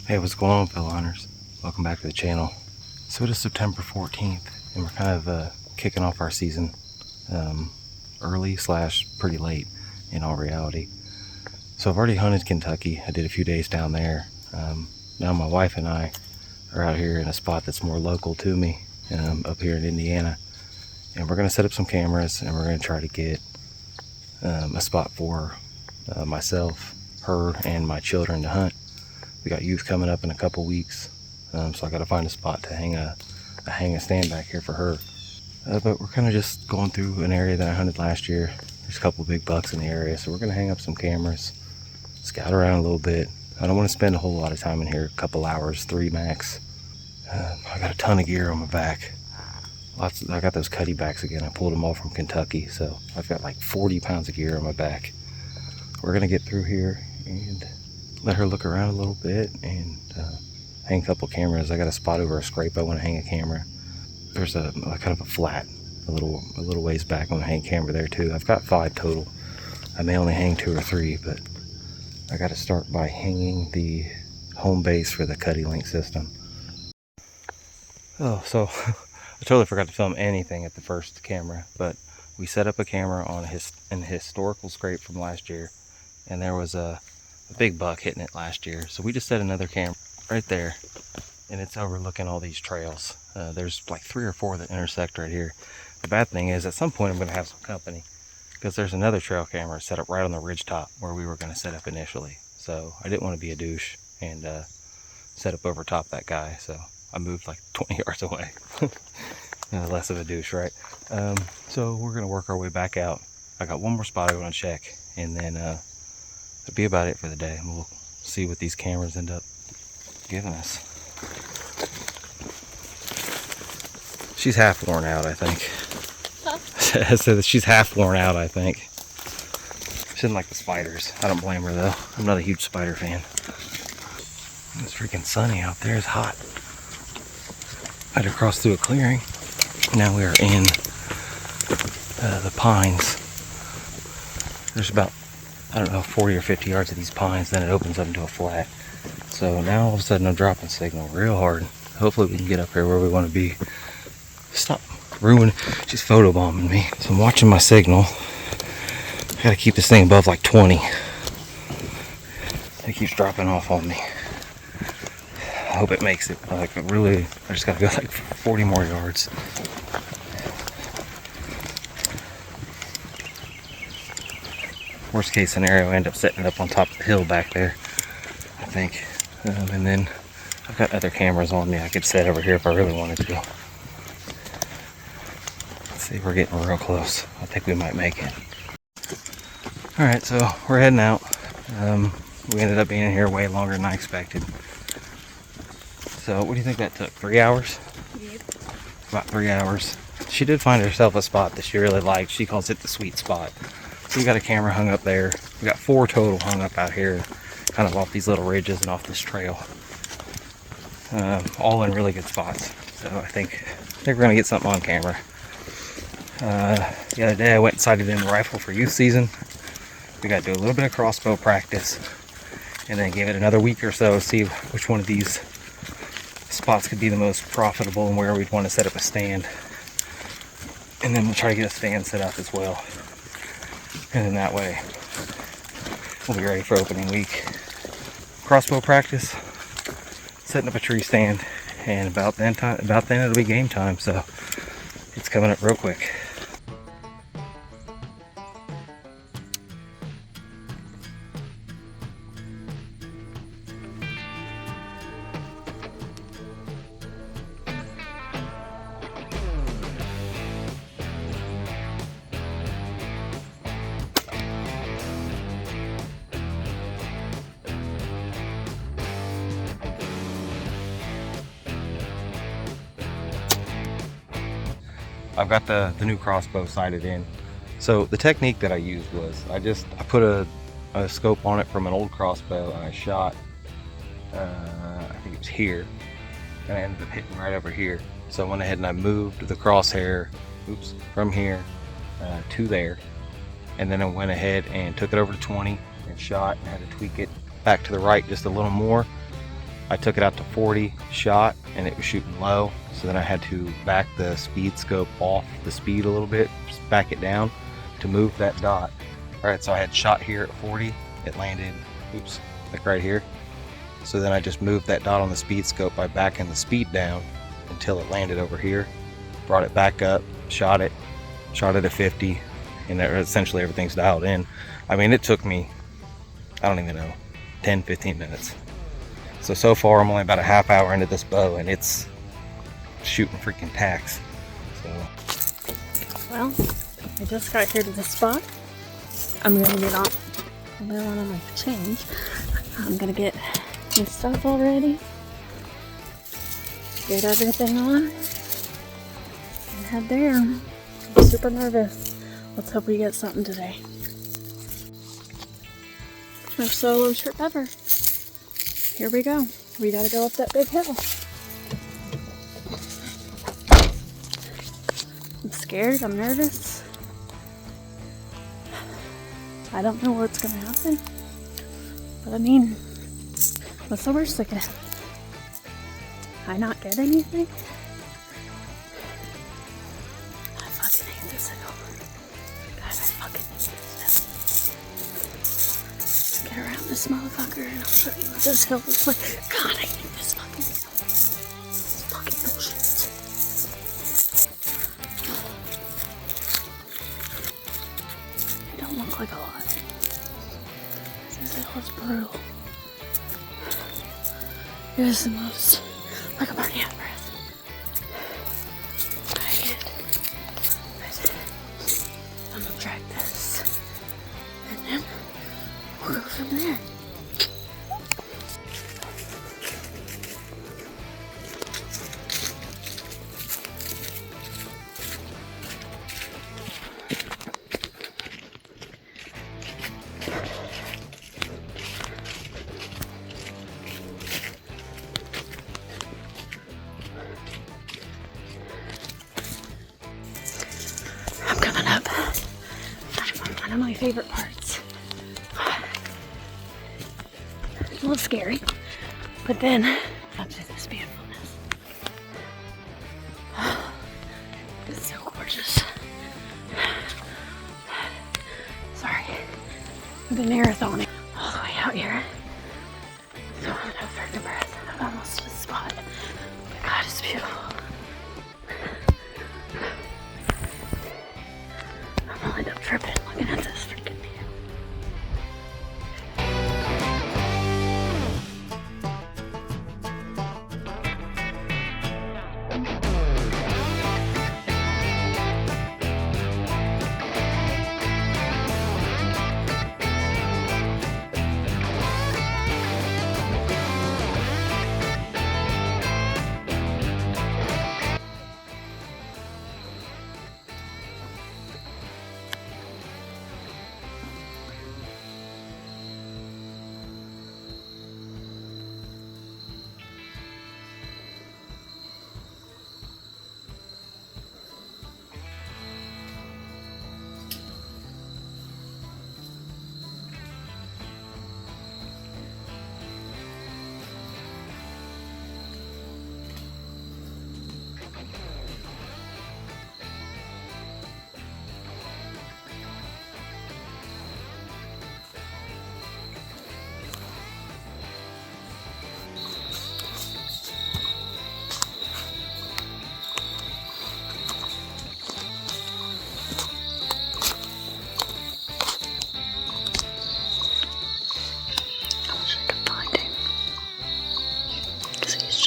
Hey, what's going on, fellow hunters? Welcome back to the channel. So it is September 14th, and we're kind of kicking off our season early / pretty late in all reality. So I've already hunted Kentucky. I did a few days down there. Now my wife and I are out here in a spot that's more local to me, up here in Indiana. And we're going to set up some cameras, and we're going to try to get a spot for myself, her, and my children to hunt. We got youth coming up in a couple weeks, so I got to find a spot to hang a stand back here for her. But we're kind of just going through an area that I hunted last year. There's a couple big bucks in the area, so we're going to hang up some cameras, scout around a little bit. I don't want to spend a whole lot of time in here, a couple hours, 3 max. I got a ton of gear on my back. I got those cutty backs again. I pulled them all from Kentucky, so I've got like 40 pounds of gear on my back. We're going to get through here and let her look around a little bit and hang a couple cameras. I got a spot over a scrape I want to hang a camera. There's a kind of a flat a little ways back. I want to hang a camera there too. I've got 5 total. I may only hang 2 or 3, but I got to start by hanging the home base for the Cuddy Link system. Oh, so I totally forgot to film anything at the first camera, but we set up a camera on an historical scrape from last year, and there was a big buck hitting it last year. So we just set another camera right there, and it's overlooking all these trails. There's like 3 or 4 that intersect right here. The bad thing is at some point I'm going to have some company, because there's another trail camera set up right on the ridge top where we were going to set up initially. So I didn't want to be a douche and set up over top that guy, so I moved like 20 yards away. Less of a douche, right? So we're going to work our way back out. I got one more spot I want to check, and then that'll be about it for the day. We'll see what these cameras end up giving us. She's half worn out, I think. Huh? I said that she's half worn out, I think. She didn't like the spiders. I don't blame her, though. I'm not a huge spider fan. It's freaking sunny out there. It's hot. I had to cross through a clearing. Now we are in the pines. There's about, I don't know, 40 or 50 yards of these pines, then it opens up into a flat. So now all of a sudden I'm dropping signal real hard. Hopefully we can get up here where we want to be. Stop ruining, she's photobombing me. So I'm watching my signal. I gotta keep this thing above like 20. It keeps dropping off on me. I hope it makes it. Like really, I just gotta go like 40 more yards. Worst case scenario, I end up setting it up on top of the hill back there, I think. And then I've got other cameras on me I could set over here if I really wanted to. Let's see, we're getting real close. I think we might make it. Alright, so we're heading out. We ended up being in here way longer than I expected. So what do you think that took? 3 hours? Yep. About 3 hours. She did find herself a spot that she really liked. She calls it the sweet spot. So we got a camera hung up there. We got 4 total hung up out here, kind of off these little ridges and off this trail. All in really good spots. So I think we're gonna get something on camera. The other day I went and sighted in the rifle for youth season. We got to do a little bit of crossbow practice, and then give it another week or so, see which one of these spots could be the most profitable and where we'd want to set up a stand. And then we'll try to get a stand set up as well. And then that way we'll be ready for opening week. Crossbow practice, setting up a tree stand, and about then it'll be game time, so it's coming up real quick. I've got the new crossbow sighted in. So the technique that I used was I put a scope on it from an old crossbow, and I shot, I think it was here, and I ended up hitting right over here. So I went ahead and I moved the crosshair, from here to there, and then I went ahead and took it over to 20 and shot, and had to tweak it back to the right just a little more, I took it out to 40, shot, and it was shooting low. So then I had to back the speed scope off the speed a little bit, just back it down to move that dot. All right, so I had shot here at 40. It landed, oops, like right here. So then I just moved that dot on the speed scope by backing the speed down until it landed over here. Brought it back up, shot it at 50, and essentially everything's dialed in. I mean, it took me, I don't even know, 10, 15 minutes. So far I'm only about a half hour into this bow and it's shooting freaking tacks. So. Well, I just got here to the spot. I'm gonna get on my change. I'm gonna get my stuff all ready, get everything on, and head there. I'm super nervous. Let's hope we get something today. Our solo trip ever. Here we go. We gotta go up that big hill. I'm scared, I'm nervous. I don't know what's gonna happen. But I mean, what's the worst that can happen? I not get anything? I fucking hate this hill. God, I fucking hate this hill. Get around this motherfucker and I'll show you what this hill is like. God, I hate this fucking hill. It's fucking bullshit. It don't look like a lot. This hill is brutal. It is the most, like I'm already out of breath. I'm gonna drag this, and then we'll go from there. I'm coming up. One of my favorite parts. It's a little scary, but then up to this beautifulness. It's so gorgeous. Sorry, I've been marathoning all the way out here, so I'm no freaking breath. I'm almost to the spot. But God, it's beautiful. I'll end up tripping looking at this freaking view.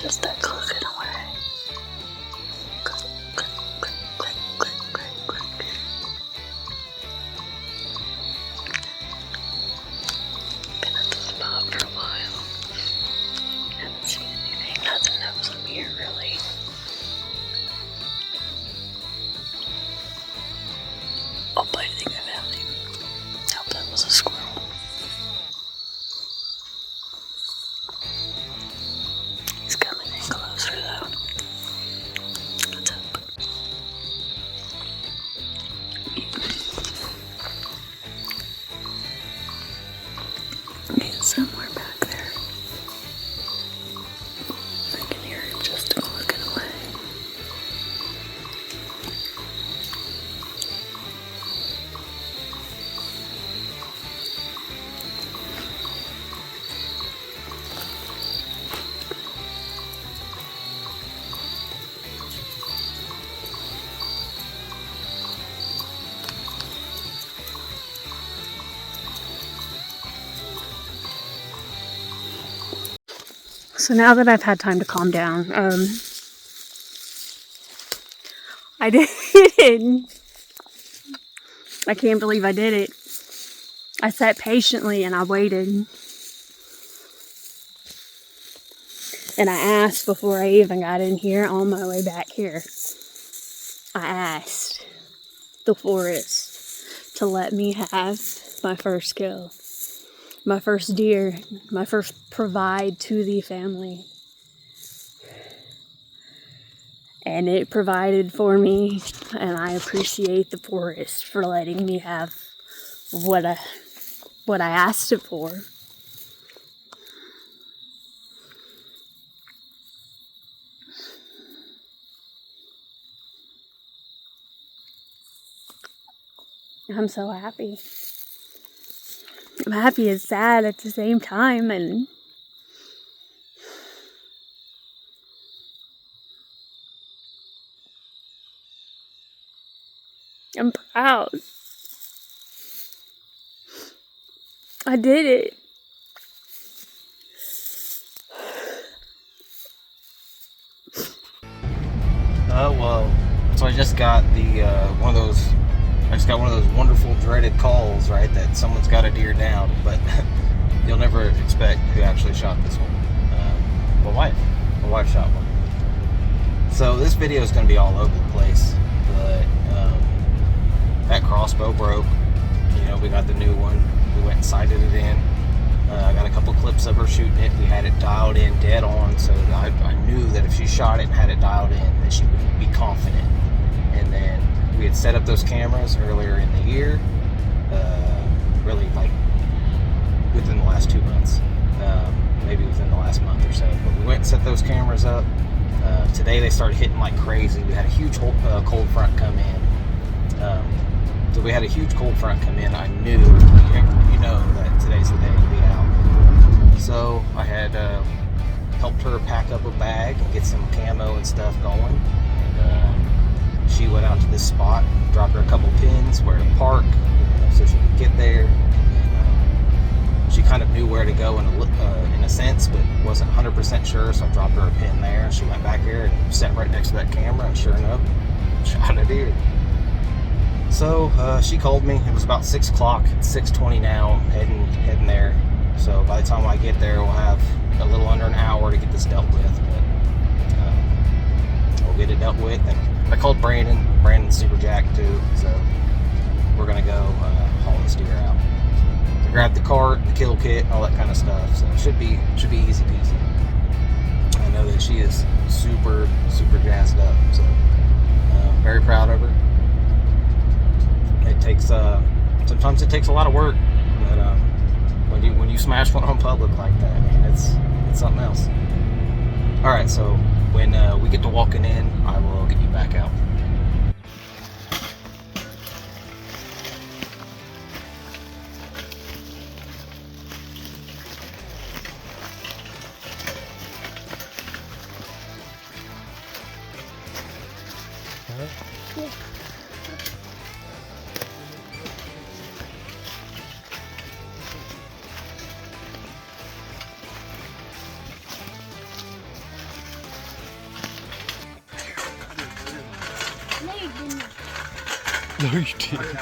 Just that clicking away. Click, click, click, click, click, click, click. Been at the spot for a while. Haven't seen anything. Nothing knows I'm here really. Oh, but I think I found him. Hope that was a squirrel. Closer though. Let's hope. He's somewhere back there. So now that I've had time to calm down, I did it. I can't believe I did it. I sat patiently and I waited. And I asked before I even got in here, on my way back here. I asked the forest to let me have my first kill. My first deer. My first provide to the family. And it provided for me. And I appreciate the forest for letting me have what I asked it for. I'm so happy. I'm happy and sad at the same time, and I'm proud. I did it. Well, so I just got one of those wonderful dreaded calls, right? That someone's got a deer down, but you'll never expect who actually shot this one. My wife shot one. So this video is going to be all over the place, but that crossbow broke. You know, we got the new one. We went and sighted it in. I got a couple clips of her shooting it. We had it dialed in dead on, so I knew that if she shot it and had it dialed in, that she would be confident. And then we had set up those cameras earlier in the year, really like within the last 2 months, maybe within the last month or so. But we went and set those cameras up. Today they started hitting like crazy. We had a huge cold front come in. So we had a huge cold front come in. I knew, you know, that today's the day to be out. So I had helped her pack up a bag and get some camo and stuff going. And she went out to this spot, dropped her a couple pins where to park, so she could get there. And she kind of knew where to go in a sense, but wasn't 100% sure. So I dropped her a pin there, and she went back there and sat right next to that camera. And sure enough, shot a deer. So she called me. It was about 6 o'clock. It's 6:20 now. Heading there. So by the time I get there, we'll have a little under an hour to get this dealt with. But we'll get it dealt with. And I called Brandon. Brandon's super jacked too. So we're gonna go haul this deer out. So grab the cart, the kill kit, all that kind of stuff. So it should be easy peasy. I know that she is super jazzed up. So very proud of her. It takes sometimes it takes a lot of work, but when you smash one on public like that, man, it's something else. All right, so when we get to walking in, I will get you back out. Yeah. No, you didn't.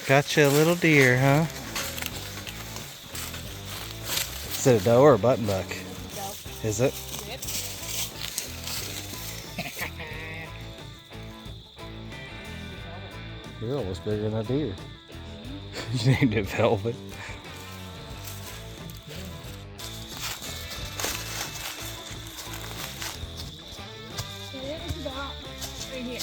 Got you a little deer, huh? Is it a doe or a button buck? Doe. Is it? Yep. You're almost bigger than a deer. You named it Velvet. It was about right here.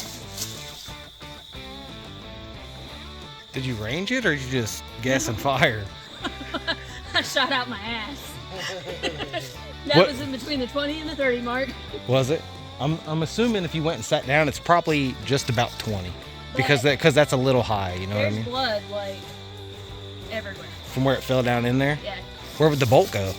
Did you range it or did you just guess and fire? I shot out my ass. That was in between the 20 and the 30 mark. Was it? I'm assuming if you went and sat down, it's probably just about 20, because that's a little high. You know what I There's mean? blood like everywhere. From where it fell down in there. Yeah. Where would the bolt go?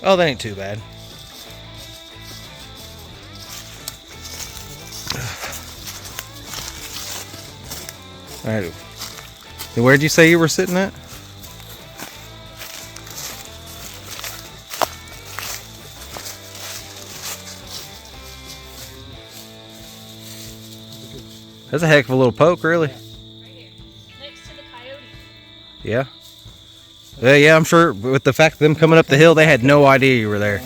Oh, that ain't too bad. All right. Where'd you say you were sitting at? That's a heck of a little poke, really. Right here. Next to the coyote. Yeah. Yeah, I'm sure with the fact of them coming up the hill, they had no idea you were there.